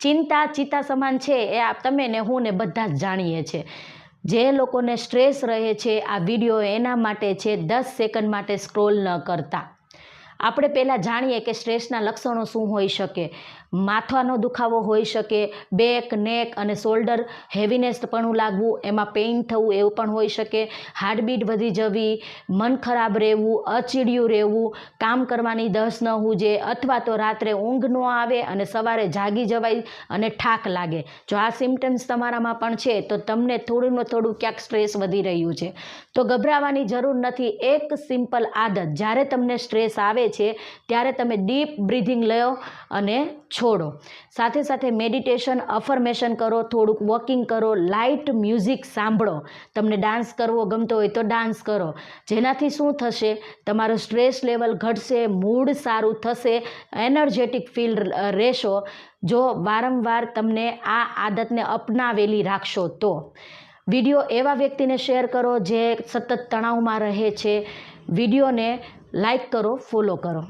ચિંતા ચિતા સમાન છે એ તમે ને હું ને બધા જ જાણીએ છીએ. જે લોકોને સ્ટ્રેસ રહે છે આ વિડીયો એના માટે છે. 10 સેકન્ડ માટે સ્ક્રોલ ન કરતા. આપણે પહેલાં જાણીએ કે સ્ટ્રેસના લક્ષણો શું હોઈ શકે. માથાનો દુખાવો હોઈ શકે, બેક, નેક અને શોલ્ડર હેવીનેસ પણ લાગવું, એમાં પેઇન થવું એવું પણ હોઈ શકે, હાર્ટબીટ વધી જવી, મન ખરાબ રહેવું, અચીડિયું રહેવું, કામ કરવાની દસ ન હુજે, અથવા તો રાત્રે ઊંઘ ન આવે અને સવારે જાગી જવાય અને થાક લાગે. જો આ સિમ્ટમ્સ તમારામાં પણ છે તો તમને થોડું ને થોડું ક્યાંક સ્ટ્રેસ વધી રહ્યું છે. તો ગભરાવાની જરૂર નથી. એક સિમ્પલ આદત, જ્યારે તમને સ્ટ્રેસ આવે છે ત્યારે તમે ડીપ બ્રીથિંગ લો અને છોડો. સાથે સાથે મેડિટેશન, અફર્મેશન કરો, થોડુંક વોકિંગ કરો, લાઇટ મ્યુઝિક સાંભળો. તમને ડાન્સ કરવો ગમતો હોય તો ડાન્સ કરો. જેનાથી શું થશે, તમારો સ્ટ્રેસ લેવલ ઘટશે, મૂડ સારું થશે, એનર્જેટિક ફીલ રહેશો. જો વારંવાર તમને આ આદતને અપનાવેલી રાખશો તો. વિડીયો એવા વ્યક્તિને શેર કરો જે સતત તણાવમાં રહે છે. વિડીયોને લાઈક કરો, ફોલો કરો.